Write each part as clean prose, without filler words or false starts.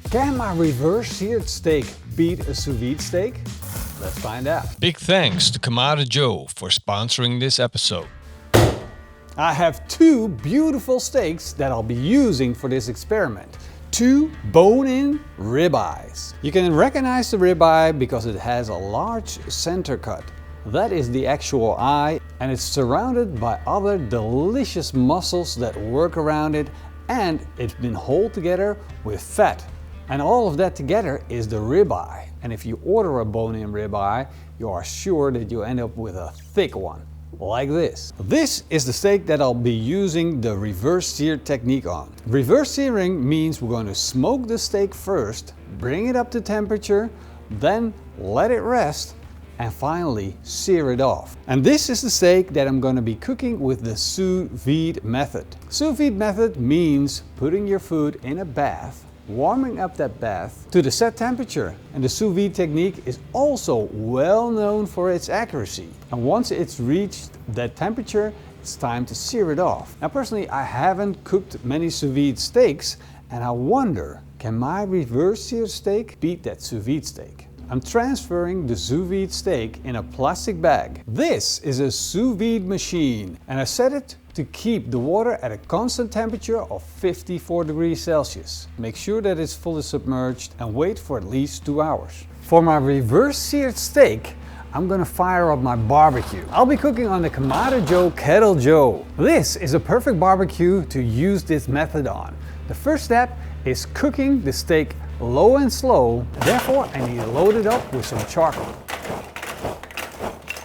Can my reverse seared steak beat a sous vide steak? Let's find out. Big thanks to Kamado Joe for sponsoring this episode. I have two beautiful steaks that I'll be using for this experiment. Two bone-in ribeyes. You can recognize the ribeye because it has a large center cut. That is the actual eye, and it's surrounded by other delicious muscles that work around it, and it's been held together with fat. And all of that together is the ribeye. And if you order a bone-in ribeye, you are sure that you end up with a thick one, like this. This is the steak that I'll be using the reverse sear technique on. Reverse searing means we're going to smoke the steak first, bring it up to temperature, then let it rest, and finally sear it off. And this is the steak that I'm going to be cooking with the sous vide method. Sous vide method means putting your food in a bath, warming up that bath to the set temperature. And the sous vide technique is also well known for its accuracy. And once it's reached that temperature, it's time to sear it off. Now personally, I haven't cooked many sous vide steaks, and I wonder, can my reverse seared steak beat that sous vide steak? I'm transferring the sous vide steak in a plastic bag. This is a sous vide machine, and I set it to keep the water at a constant temperature of 54 degrees Celsius. Make sure that it's fully submerged and wait for at least 2 hours. For my reverse seared steak, I'm gonna fire up my barbecue. I'll be cooking on the Kamado Joe Kettle Joe. This is a perfect barbecue to use this method on. The first step is cooking the steak low and slow. Therefore, I need to load it up with some charcoal.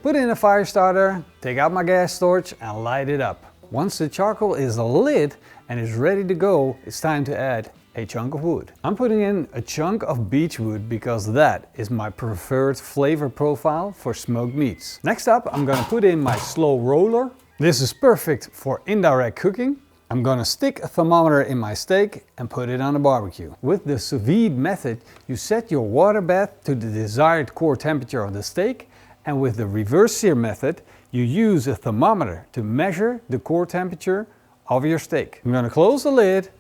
Put in a fire starter, take out my gas torch and light it up. Once the charcoal is lit and is ready to go, it's time to add a chunk of wood. I'm putting in a chunk of beechwood because that is my preferred flavor profile for smoked meats. Next up, I'm gonna put in my slow roller. This is perfect for indirect cooking. I'm gonna stick a thermometer in my steak and put it on the barbecue. With the sous vide method, you set your water bath to the desired core temperature of the steak, and with the reverse sear method, you use a thermometer to measure the core temperature of your steak. I'm gonna close the lid,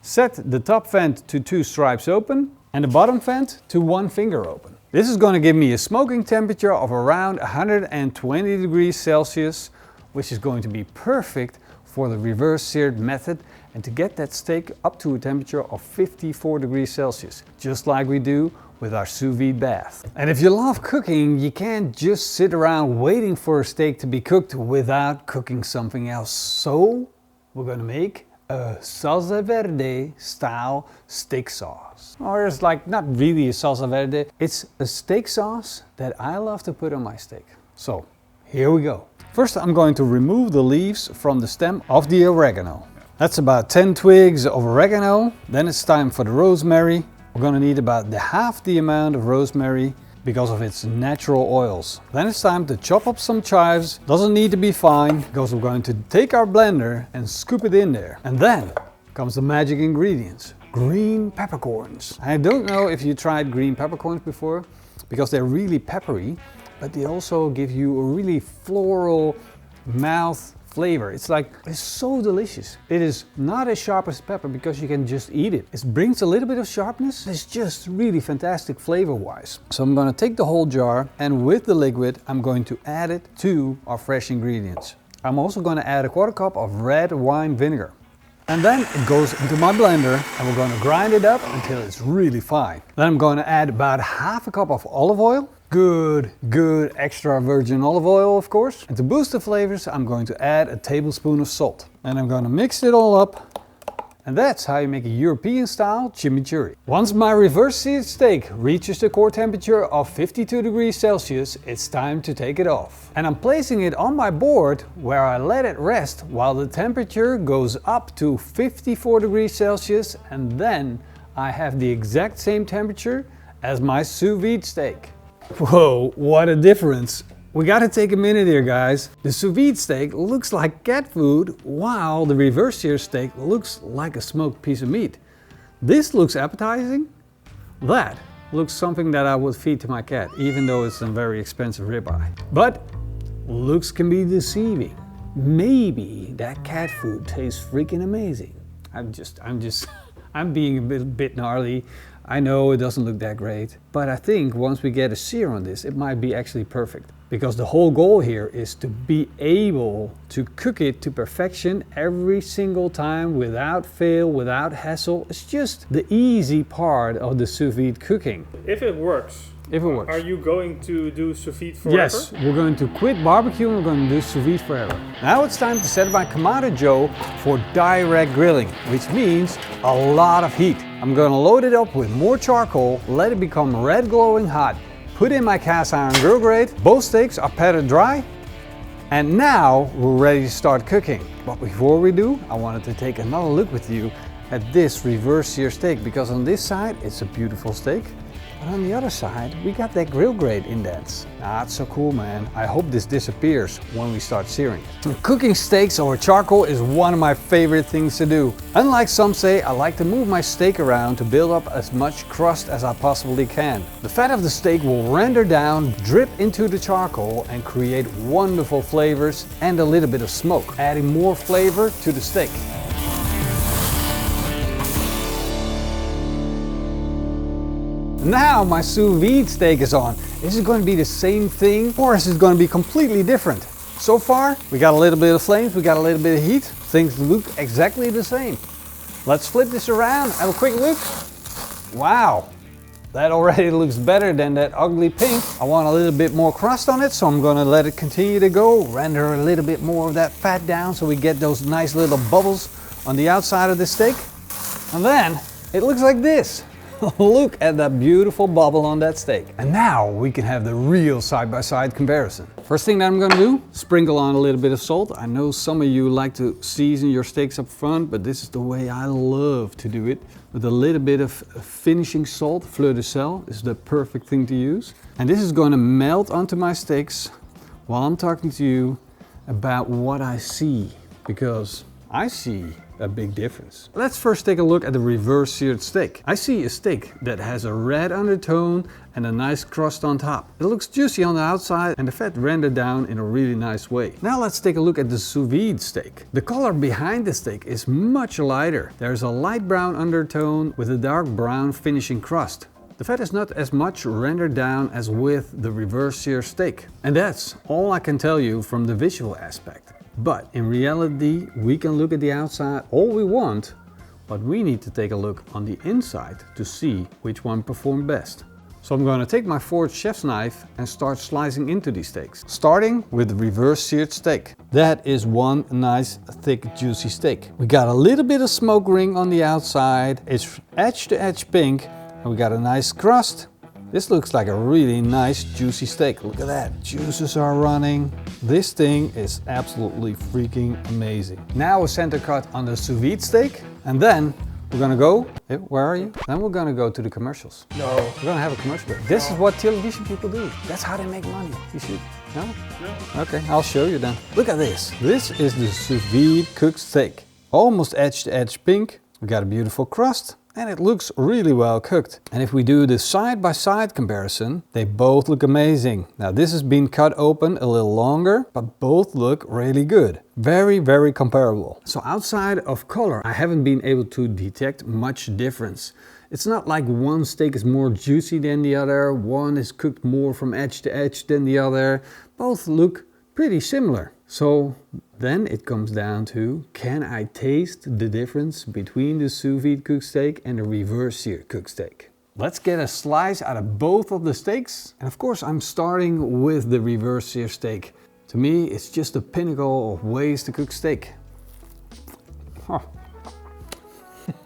set the top vent to 2 stripes open and the bottom vent to 1 finger open. This is gonna give me a smoking temperature of around 120 degrees Celsius, which is going to be perfect for the reverse seared method and to get that steak up to a temperature of 54 degrees Celsius, just like we do with our sous vide bath. And if you love cooking, you can't just sit around waiting for a steak to be cooked without cooking something else. So we're gonna make a salsa verde style steak sauce. Or it's like not really a salsa verde, it's a steak sauce that I love to put on my steak. So here we go. First, I'm going to remove the leaves from the stem of the oregano. That's about 10 twigs of oregano. Then it's time for the rosemary. We're going to need about half the amount of rosemary because of its natural oils. Then it's time to chop up some chives. Doesn't need to be fine because we're going to take our blender and scoop it in there. And then comes the magic ingredients, green peppercorns. I don't know if you tried green peppercorns before because they're really peppery, but they also give you a really floral mouth flavor. It's so delicious. It is not as sharp as pepper because you can just eat it. It brings a little bit of sharpness. It's just really fantastic flavor wise. So I'm gonna take the whole jar and with the liquid, I'm going to add it to our fresh ingredients. I'm also gonna add a 1/4 cup of red wine vinegar. And then it goes into my blender and we're gonna grind it up until it's really fine. Then I'm gonna add about 1/2 cup of olive oil. Good extra virgin olive oil, of course. And to boost the flavors, I'm going to add a tablespoon of salt. And I'm going to mix it all up. And that's how you make a European style chimichurri. Once my reverse seared steak reaches the core temperature of 52 degrees Celsius, it's time to take it off. And I'm placing it on my board where I let it rest while the temperature goes up to 54 degrees Celsius, and then I have the exact same temperature as my sous vide steak. Whoa, what a difference. We gotta take a minute here, guys. The sous vide steak looks like cat food, while the reverse seared steak looks like a smoked piece of meat. This looks appetizing. That looks something that I would feed to my cat, even though it's a very expensive ribeye. But looks can be deceiving. Maybe that cat food tastes freaking amazing. I'm I'm being a bit gnarly. I know it doesn't look that great, but I think once we get a sear on this, it might be actually perfect. Because the whole goal here is to be able to cook it to perfection every single time without fail, without hassle. It's just the easy part of the sous vide cooking. If it works. If it works. Are you going to do sous vide forever? Yes, we're going to quit barbecue and we're going to do sous vide forever. Now it's time to set my kamado Joe for direct grilling, which means a lot of heat. I'm going to load it up with more charcoal, let it become red glowing hot, put in my cast iron grill grate. Both steaks are patted dry, and now we're ready to start cooking. But before we do, I wanted to take another look with you at this reverse sear steak, because on this side it's a beautiful steak. But on the other side, we got that grill grate indents. Not so cool, man. I hope this disappears when we start searing. Cooking steaks over charcoal is one of my favorite things to do. Unlike some say, I like to move my steak around to build up as much crust as I possibly can. The fat of the steak will render down, drip into the charcoal, and create wonderful flavors and a little bit of smoke, adding more flavor to the steak. Now my sous vide steak is on. Is it going to be the same thing, or is it going to be completely different? So far, we got a little bit of flames, we got a little bit of heat. Things look exactly the same. Let's flip this around, have a quick look. Wow, that already looks better than that ugly pink. I want a little bit more crust on it, so I'm going to let it continue to go. Render a little bit more of that fat down so we get those nice little bubbles on the outside of the steak. And then it looks like this. Look at that beautiful bubble on that steak. And now we can have the real side-by-side comparison. First thing that I'm gonna do, sprinkle on a little bit of salt. I know some of you like to season your steaks up front, but this is the way I love to do it. With a little bit of finishing salt, fleur de sel is the perfect thing to use. And this is gonna melt onto my steaks while I'm talking to you about what I see, because I see a big difference. Let's first take a look at the reverse seared steak. I see a steak that has a red undertone and a nice crust on top. It looks juicy on the outside and the fat rendered down in a really nice way. Now let's take a look at the sous vide steak. The color behind the steak is much lighter. There's a light brown undertone with a dark brown finishing crust. The fat is not as much rendered down as with the reverse seared steak. And that's all I can tell you from the visual aspect. But in reality, we can look at the outside all we want, but we need to take a look on the inside to see which one performed best. So I'm going to take my forged chef's knife and start slicing into these steaks. Starting with the reverse seared steak. That is one nice, thick, juicy steak. We got a little bit of smoke ring on the outside. It's edge to edge pink, and we got a nice crust. This looks like a really nice juicy steak. Look at that, juices are running. This thing is absolutely freaking amazing. Now a center cut on the sous vide steak, and then we're gonna go, where are you? Then we're gonna go to the commercials. No. We're gonna have a commercial break. This is what television people do. That's how they make money. You should, no? No. Okay, I'll show you then. Look at this. This is the sous vide cooked steak. Almost edge to edge pink. We got a beautiful crust. And it looks really well cooked. And if we do the side-by-side comparison, they both look amazing. Now this has been cut open a little longer, but both look really good. Very, very comparable. So outside of color, I haven't been able to detect much difference. It's not like one steak is more juicy than the other, one is cooked more from edge to edge than the other. Both look pretty similar. So then it comes down to, can I taste the difference between the sous vide cooked steak and the reverse seared cooked steak? Let's get a slice out of both of the steaks. And of course I'm starting with the reverse seared steak. To me, it's just the pinnacle of ways to cook steak. Oh.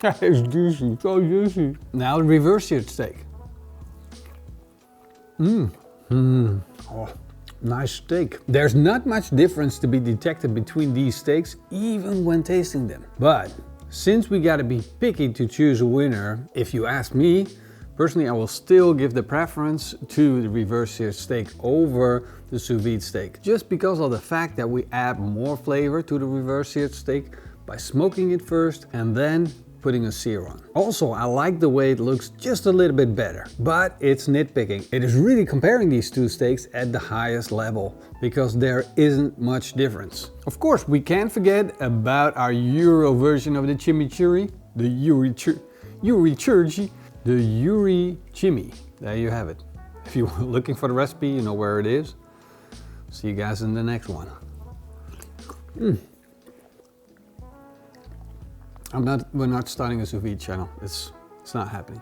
That is juicy, so juicy. Now the reverse seared steak. Oh. Nice steak. There's not much difference to be detected between these steaks, even when tasting them. But since we gotta be picky to choose a winner, if you ask me, personally I will still give the preference to the reverse seared steak over the sous vide steak. Just because of the fact that we add more flavor to the reverse seared steak by smoking it first and then putting a sear on. Also, I like the way it looks just a little bit better, but it's nitpicking. It is really comparing these two steaks at the highest level because there isn't much difference. Of course, we can't forget about our Euro version of the chimichurri, the chimichurri, the Yuri chimmy. There you have it. If you're looking for the recipe, you know where it is. See you guys in the next one. We're not starting a sous vide channel. It's not happening.